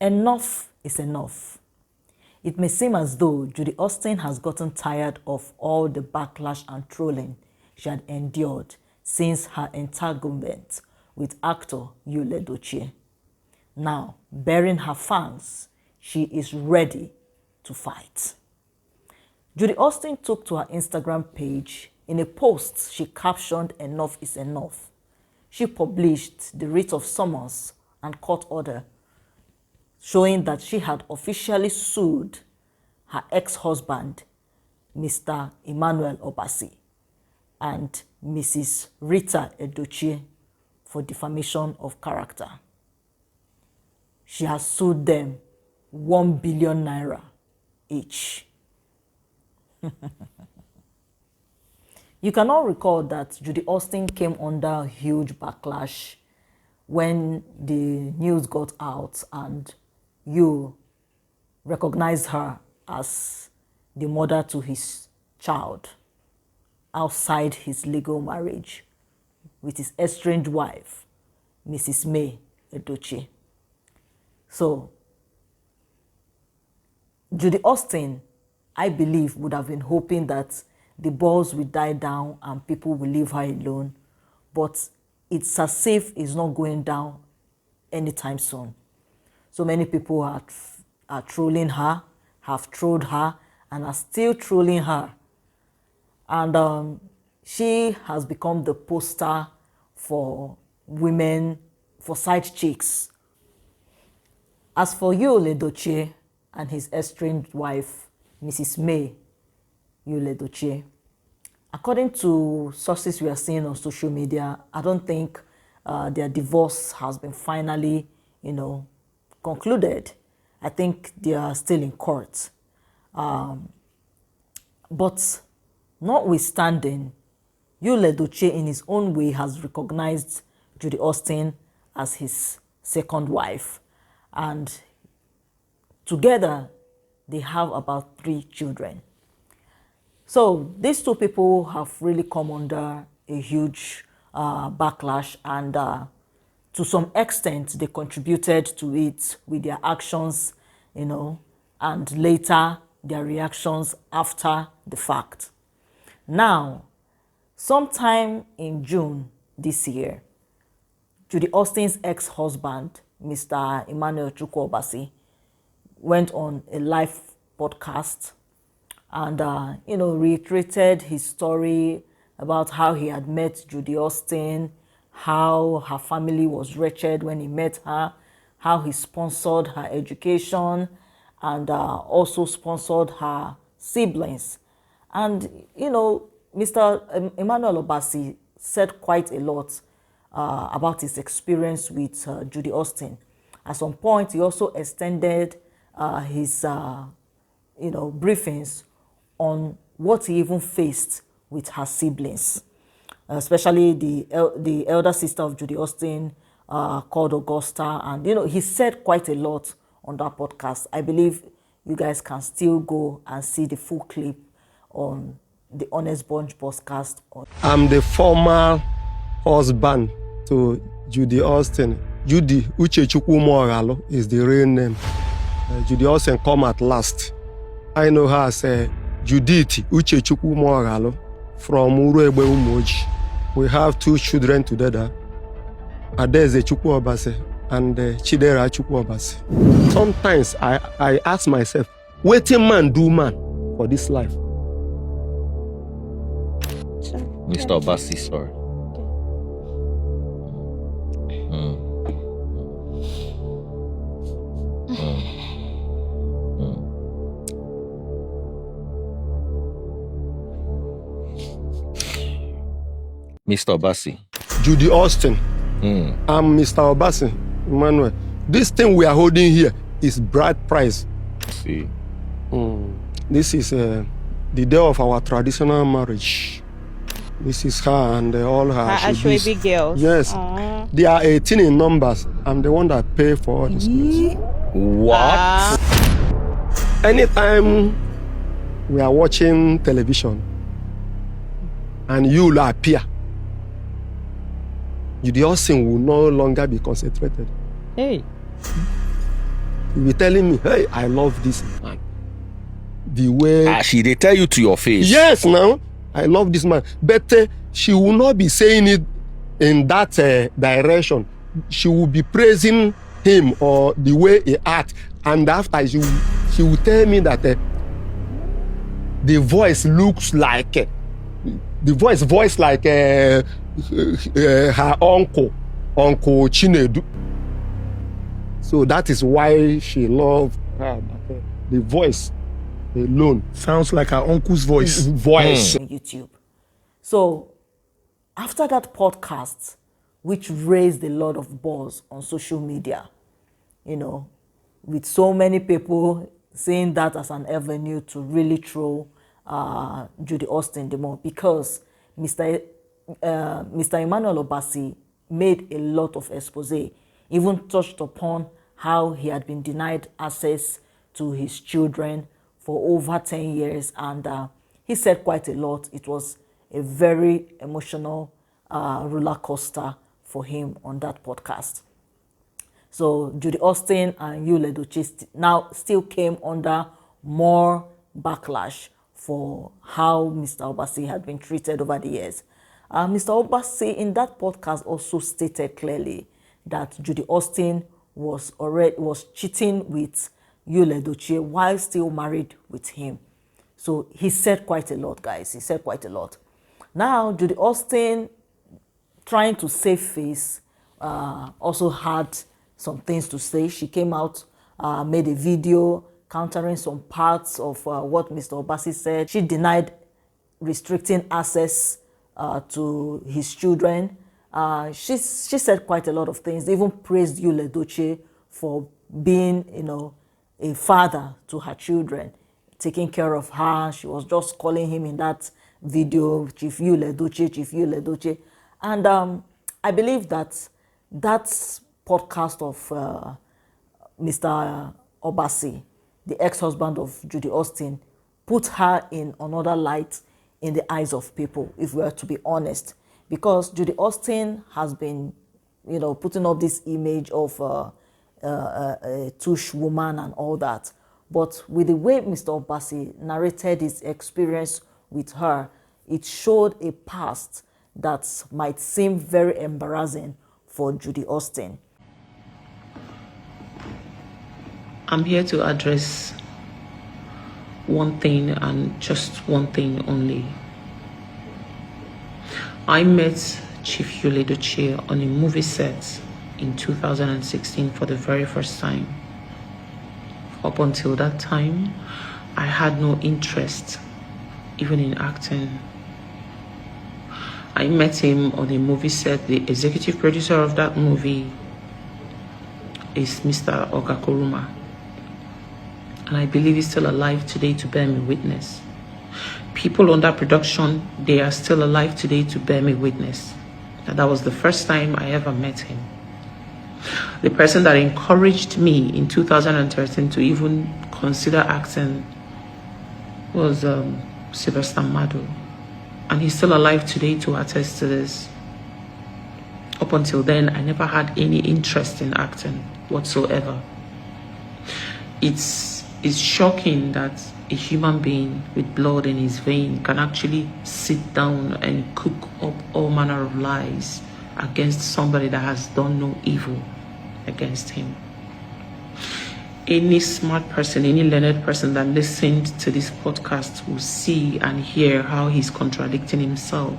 Enough is enough. It may seem as though Judy Austin has gotten tired of all the backlash and trolling she had endured since her entanglement with actor Judh Edochie. Now, bearing her fangs, she is ready to fight. Judy Austin took to her Instagram page. In a post, she captioned, "Enough is enough." She published the writ of summons and court order showing that she had officially sued her ex-husband, Mr. Emmanuel Obasi, and Mrs. Rita Edochie for defamation of character. She has sued them 1 billion naira each. You can all recall that Judy Austin came under huge backlash when the news got out and you recognized her as the mother to his child outside his legal marriage with his estranged wife, Mrs. May Edochie. So, Judy Austin, I believe, would have been hoping that the buzz will die down and people will leave her alone. But it's as if it's not going down anytime soon. So many people are trolling her, have trolled her, and are still trolling her. And she has become the poster for women, for side chicks. As for Judh Edochie and his estranged wife, Mrs. May Edochie, according to sources we are seeing on social media, I don't think their divorce has been finally, concluded. I think they are still in court. But notwithstanding, Judh Edochie in his own way has recognized Judy Austin as his second wife. And together, they have about 3 children. So these two people have really come under a huge backlash, and to some extent, they contributed to it with their actions, and later their reactions after the fact. Now, sometime in June this year, Judy Austin's ex-husband, Mr. Emmanuel Obasi, went on a live podcast and, reiterated his story about how he had met Judy Austin, how her family was wretched when he met her, how he sponsored her education and also sponsored her siblings. And, Mr. Emmanuel Obasi said quite a lot about his experience with Judy Austin. At some point, he also extended his, briefings on what he even faced with her siblings, especially the elder sister of Judy Austin, called Augusta. And, he said quite a lot on that podcast. I believe you guys can still go and see the full clip on the Honest Bunch podcast. I'm the former husband to Judy Austin. Judy Uchechukwu is the real name. Judy Austin come at last. I know her as Judith Uchechukwu from Uruegbe Umoji. We have 2 children together, Adeze Chukwu Obasi and Chidera Chukwu Obasi. Sometimes I ask myself, what a man do man for this life? Mr. Obasi, sorry. Mr. Obasi. Judy Austin. I'm Mr. Obasi, Emmanuel. This thing we are holding here is bride price. See. This is the day of our traditional marriage. This is her and all her Ashwebi girls. Yes. They are 18 in numbers. I'm the one that pay for all this place. What? Anytime we are watching television and you will appear, Judy Austin will no longer be concentrated. Hey. He be telling me, hey, I love this man. The way they tell you to your face. yes, now I love this man, but she will not be saying it in that direction. She will be praising him or the way he acts, and after she will tell me that the voice looks like the voice like her uncle Chinedu. So that is why she loved her. The voice alone sounds like her uncle's voice. On YouTube. So after that podcast, which raised a lot of buzz on social media, you know, with so many people seeing that as an avenue to really throw Judy Austin the more, because Mr. Emmanuel Obasi made a lot of expose, even touched upon how he had been denied access to his children for over 10 years, and he said quite a lot. It was a very emotional roller coaster for him on that podcast. So Judy Austin and Judh Edochie now still came under more backlash for how Mr. Obasi had been treated over the years. Mr. Obasi in that podcast also stated clearly that Judy Austin was cheating with Judh Edochie while still married with him. So he said quite a lot, guys. He said quite a lot. Now, Judy Austin, trying to save face, also had some things to say. She came out, made a video countering some parts of what Mr. Obasi said. She denied restricting access to his children. She said quite a lot of things. They even praised Judh Edochie for being, you know, a father to her children, taking care of her. She was just calling him in that video, Chief Judh Edochie, Chief Judh Edochie. And I believe that that podcast of Mr. Obasi, the ex-husband of Judy Austin, put her in another light in the eyes of people, if we are to be honest. Because Judy Austin has been, you know, putting up this image of a tush woman and all that. But with the way Mr. Obasi narrated his experience with her, it showed a past that might seem very embarrassing for Judy Austin. I'm here to address one thing and just one thing only. I met Chief Judh Edochie on a movie set in 2016 for the very first time. Up until that time, I had no interest even in acting. I met him on a movie set. The executive producer of that movie is Mr. Ogakoruma. And I believe he's still alive today to bear me witness. People on that production, they are still alive today to bear me witness. That was the first time I ever met him. The person that encouraged me in 2013 to even consider acting was Sylvester Madu. And he's still alive today to attest to this. Up until then, I never had any interest in acting whatsoever. It's shocking that a human being with blood in his vein can actually sit down and cook up all manner of lies against somebody that has done no evil against him. Any smart person, any learned person that listened to this podcast will see and hear how he's contradicting himself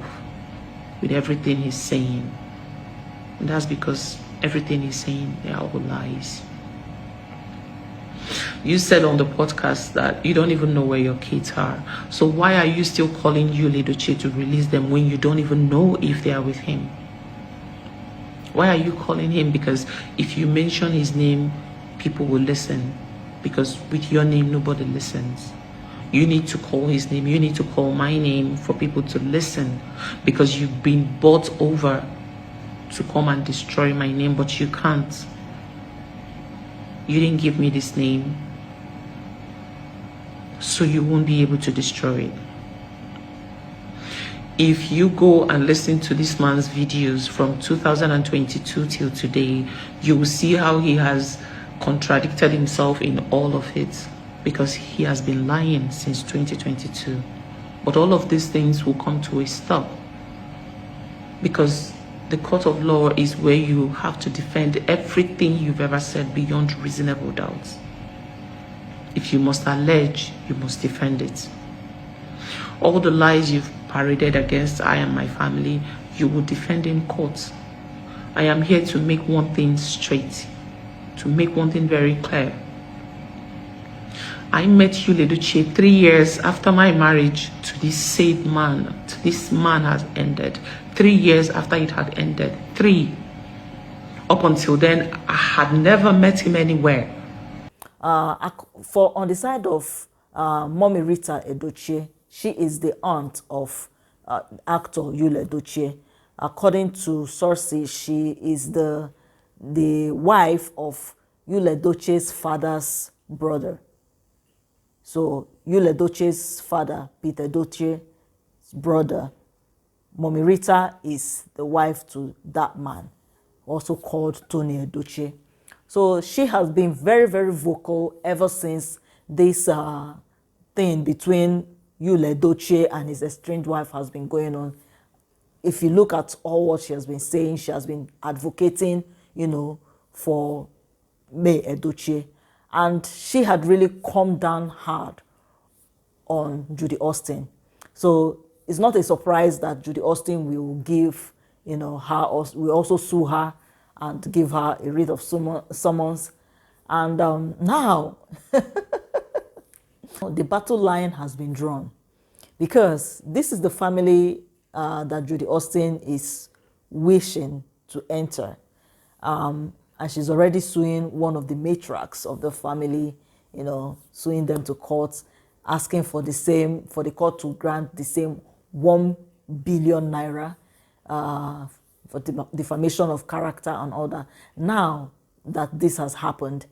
with everything he's saying. And that's because everything he's saying, they are all lies. You said on the podcast that you don't even know where your kids are. So why are you still calling Judh Edochie to release them when you don't even know if they are with him? Why are you calling him? Because if you mention his name, people will listen. Because with your name, nobody listens. You need to call his name. You need to call my name for people to listen. Because you've been bought over to come and destroy my name, but you can't. You didn't give me this name, so you won't be able to destroy it. If you go and listen to this man's videos from 2022 till today, you will see how he has contradicted himself in all of it because he has been lying since 2022. But all of these things will come to a stop because the court of law is where you have to defend everything you've ever said beyond reasonable doubt. If you must allege, you must defend it. All the lies you've paraded against I and my family, you will defend in court. I am here to make one thing straight, to make one thing very clear. I met Judh Edochie 3 years after my marriage to this said man. This man has ended. 3 years after it had ended. 3. Up until then, I had never met him anywhere. For on the side of Mommy Rita Edochie, she is the aunt of actor Judh Edochie. According to sources, she is the wife of Judh Edochie's father's brother. So Judh Edochie's father, Peter Edochie's brother, Mommy Rita is the wife to that man, also called Tony Edochie. So she has been very, very vocal ever since this thing between Judh Edochie and his estranged wife has been going on. If you look at all what she has been saying, she has been advocating, for May Edochie. And she had really come down hard on Judy Austin. So it's not a surprise that Judy Austin will give, her, will also sue her and give her a writ of summons. And now, the battle line has been drawn because this is the family that Judy Austin is wishing to enter. And she's already suing one of the matriarchs of the family, suing them to court, asking for the court to grant the same 1 billion naira for defamation of character and all that. Now that this has happened,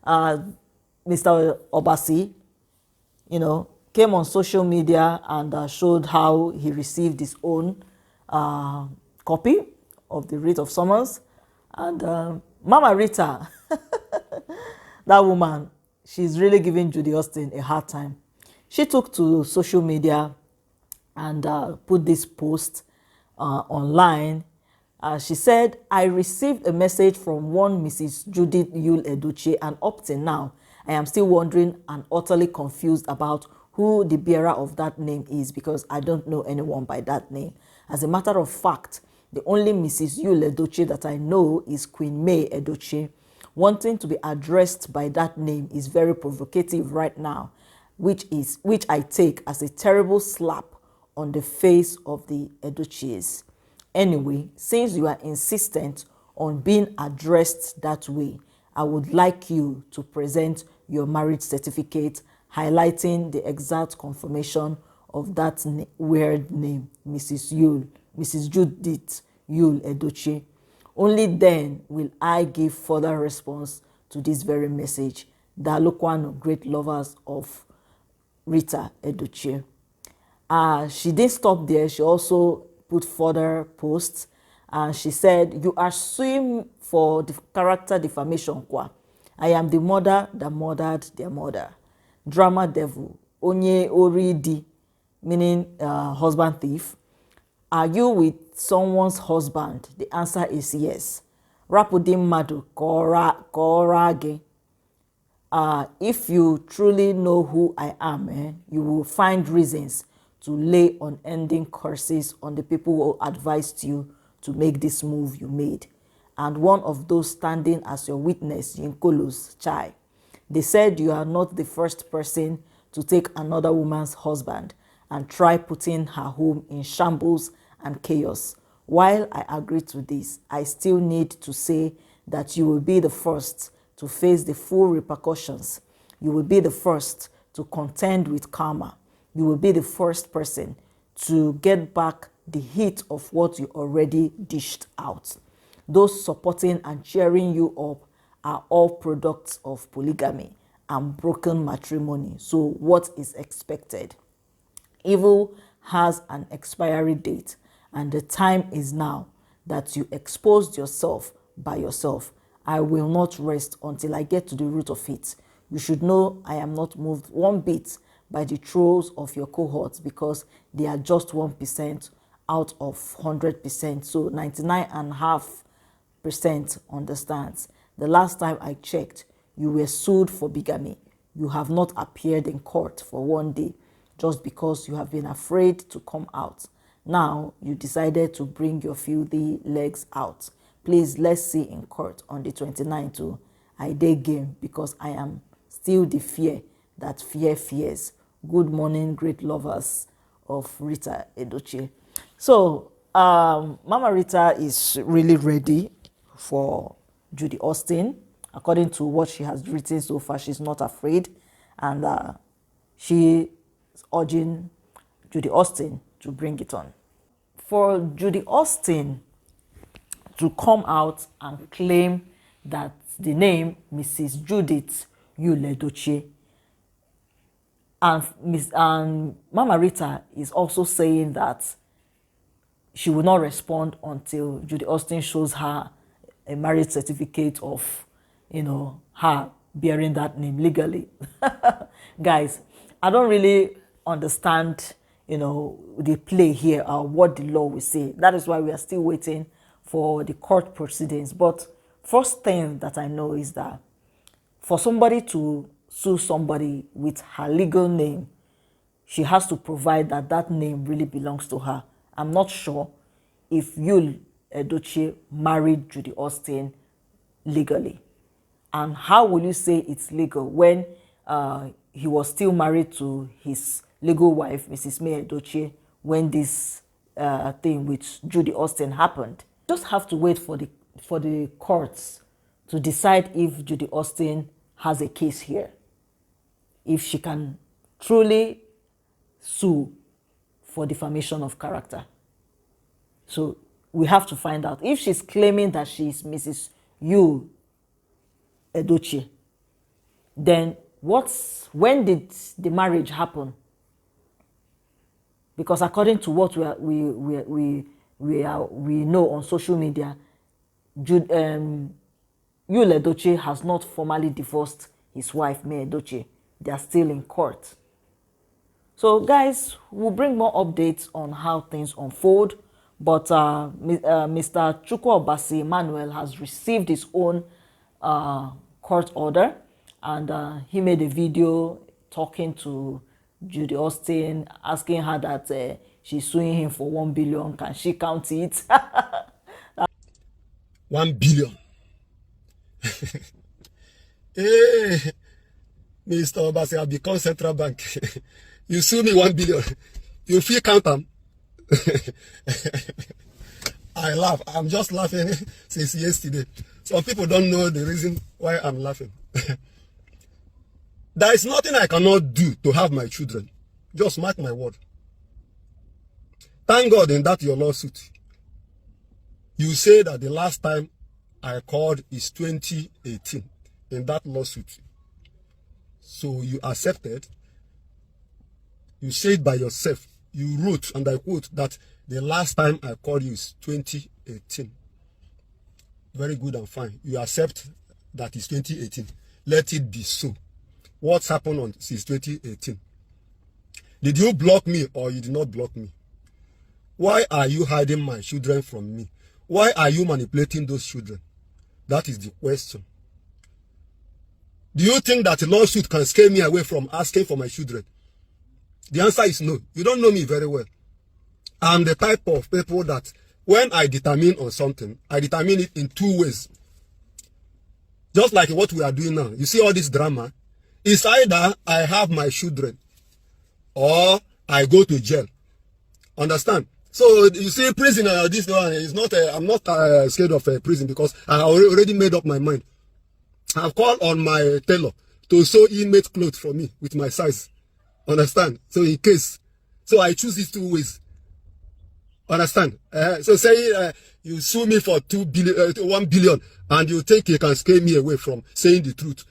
Mr. Obasi, came on social media and showed how he received his own copy of the writ of summons. And Mama Rita, that woman, she's really giving Judy Austin a hard time. She took to social media and put this post online. She said, I received a message from one Mrs. Judith Edochie, and up till now, I am still wondering and utterly confused about who the bearer of that name is because I don't know anyone by that name. As a matter of fact, the only Mrs. Judh Edochie that I know is Queen May Edochie. Wanting to be addressed by that name is very provocative right now, which I take as a terrible slap on the face of the Edochies. Anyway, since you are insistent on being addressed that way, I would like you to present your marriage certificate highlighting the exact confirmation of that weird name, Mrs. Judith Edochie. Only then will I give further response to this very message. Dalukwano, great lovers of Rita Edochie. She didn't stop there. She also put further posts. She said, you are suing for character defamation. I am the mother that murdered their mother. Drama devil, onye oridi, meaning husband thief. Are you with someone's husband? The answer is yes. Rapudim madu korage. If you truly know who I am, you will find reasons to lay unending curses on the people who advised you to make this move you made. And one of those standing as your witness, Yinkolo's Chai. They said you are not the first person to take another woman's husband and try putting her home in shambles and chaos. While I agree to this, I still need to say that you will be the first to face the full repercussions. You will be the first to contend with karma. You will be the first person to get back the heat of what you already dished out. Those supporting and cheering you up are all products of polygamy and broken matrimony. So what is expected? Evil has an expiry date, and the time is now that you exposed yourself by yourself. I will not rest until I get to the root of it. You should know I am not moved one bit by the trolls of your cohorts, because they are just 1% out of 100%. So 99.5% understands. The last time I checked, you were sued for bigamy. You have not appeared in court for one day just because you have been afraid to come out. Now you decided to bring your filthy legs out. Please, let's see in court on the 29th to I day game, because I am still the fear that fear fears. Good morning, great lovers of Rita Edochie. So Mama Rita is really ready for Judy Austin. According to what she has written so far, she's not afraid, and she is urging Judy Austin to bring it on. For Judy Austin to come out and claim that the name Mrs. Judith Edochie, and Mama Rita is also saying that she will not respond until Judy Austin shows her a marriage certificate of, her bearing that name legally. Guys, I don't really understand, the play here or what the law will say. That is why we are still waiting for the court proceedings. But first thing that I know is that for somebody to sue somebody with her legal name, she has to provide that that name really belongs to her. I'm not sure if Judh Edochie married Judy Austin legally. And how will you say it's legal when he was still married to his legal wife, Mrs. May Edochie, when this thing with Judy Austin happened? Just have to wait for the courts to decide if Judy Austin has a case here, if she can truly sue for defamation of character. So we have to find out if she's claiming that she's Mrs. Judh Edochie. Then when did the marriage happen? Because according to what we know on social media, Judh Edochie has not formally divorced his wife May Edochie. They are still in court. So guys, we'll bring more updates on how things unfold. But Mr. Husbsnd Emmanuel has received his own court order, and he made a video talking to Judy Austin, asking her that she's suing him for 1 billion. Can she count it? 1 billion. Hey, Mr. Husbsnd, I become central bank. You sue me 1 billion. You feel count them? I laugh. I'm just laughing since yesterday. Some people don't know the reason why I'm laughing. There is nothing I cannot do to have my children. Just mark my word. Thank God in that your lawsuit, you say that the last time I called is 2018 in that lawsuit. So you accepted. You said by yourself. You wrote, and I quote, that the last time I called you is 2018. Very good and fine. You accept that it's 2018. Let it be so. What's happened since 2018? Did you block me or you did not block me? Why are you hiding my children from me? Why are you manipulating those children? That is the question. Do you think that a lawsuit can scare me away from asking for my children? The answer is no. You don't know me very well. I'm the type of people that when I determine on something, I determine it in 2 ways. Just like what we are doing now. You see all this drama? It's either I have my children or I go to jail. Understand? So you see, prison, this one is not. I'm not scared of prison because I already made up my mind. I've called on my tailor to sew inmate clothes for me with my size. Understand? So in case, so I choose these 2 ways. Understand? So say you sue me for 1 billion, and you think you can scare me away from saying the truth.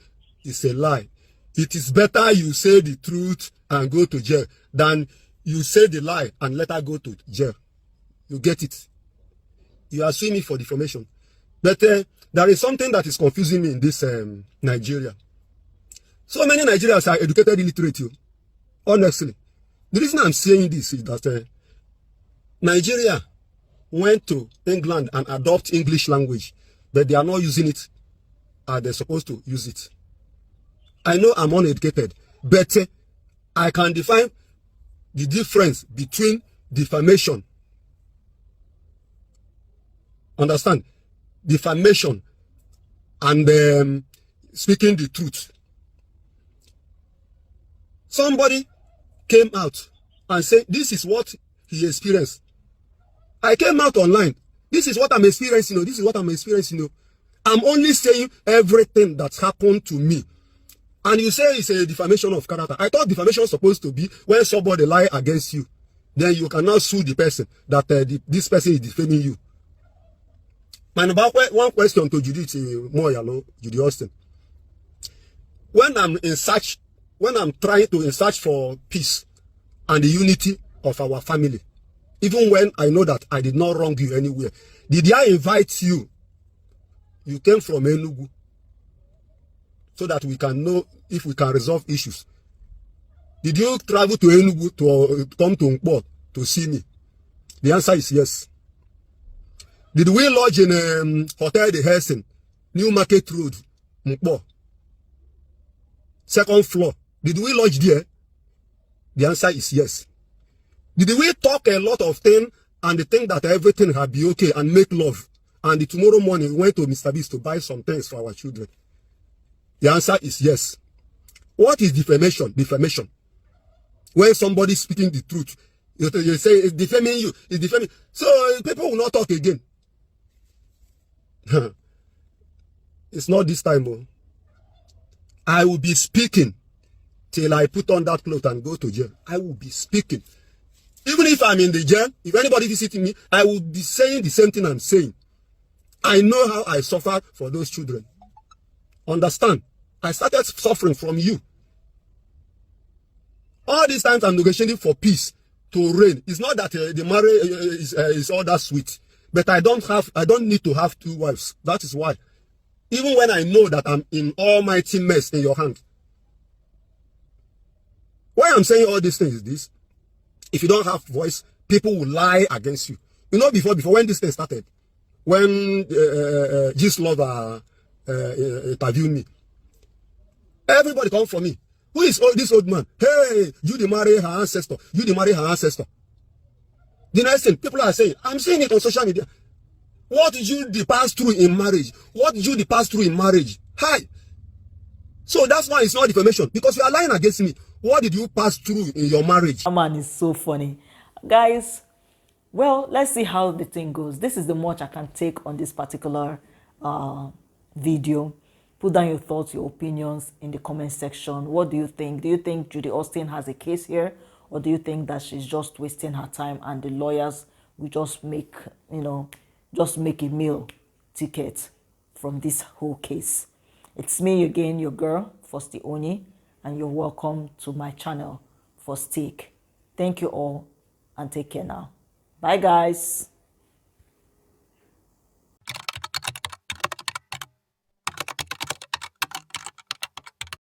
It's a lie. It is better you say the truth and go to jail than you say the lie and let her go to jail. You get it? You are suing me for defamation. But There is something that is confusing me in this Nigeria. So many Nigerians are educated illiterate, honestly. The reason I'm saying this is that Nigeria went to England and adopt English language, but they are not using it as they're supposed to use it. I know I'm uneducated, but I can define the difference between defamation, understand, defamation and speaking the truth. Somebody came out and said, this is what he experienced. I came out online. This is what I'm experiencing. This is what I'm experiencing. I'm only saying everything that's happened to me. And you say it's a defamation of character. I thought defamation was supposed to be when somebody lie against you. Then you can now sue the person that this person is defaming you. My number one question to Judy Austin. When I'm trying to search for peace and the unity of our family, even when I know that I did not wrong you anywhere, did I invite you? You came from Enugu, so that we can know if we can resolve issues. Did you travel to Enugu to come to Nkpo to see me? The answer is yes. Did we lodge in Hotel de Hessen, New Market Road, Nkpo? Second floor. Did we lodge there? The answer is yes. Did we talk a lot of things and think that everything had be okay and make love? And tomorrow morning we went to Mr. Beast to buy some things for our children. The answer is yes. What is defamation? Defamation. When somebody is speaking the truth, you say it's defaming you, it's defaming. So people will not talk again. It's not this time. Oh. I will be speaking till I put on that cloth and go to jail. I will be speaking. Even if I'm in the jail, if anybody visiting me, I will be saying the same thing I'm saying. I know how I suffer for those children. Understand? I started suffering from you. All these times I'm negotiating for peace to reign. It's not that the marriage is all that sweet. But I don't need to have two wives. That is why. Even when I know that I'm in almighty mess in your hand. Why I'm saying all these things is this. If you don't have voice, people will lie against you. You know, before when this thing started, when this lover interviewed me, everybody come for me. Who is this old man? Hey, Judy marry her ancestor. Judy marry her ancestor. The next thing, people are saying, I'm seeing it on social media. What did Judy pass through in marriage? What did Judy pass through in marriage? Hi. So that's why it's not defamation. Because you are lying against me. What did you pass through in your marriage? That man is so funny. Guys, well, let's see how the thing goes. This is the much I can take on this particular video. Put down your thoughts, your opinions in the comment section. What do you think? Do you think Judy Austin has a case here? Or do you think that she's just wasting her time and the lawyers will just make, just make a meal ticket from this whole case? It's me again, your girl, Husbsnd Onye, and you're welcome to my channel, Steak. Thank you all and take care now. Bye, guys.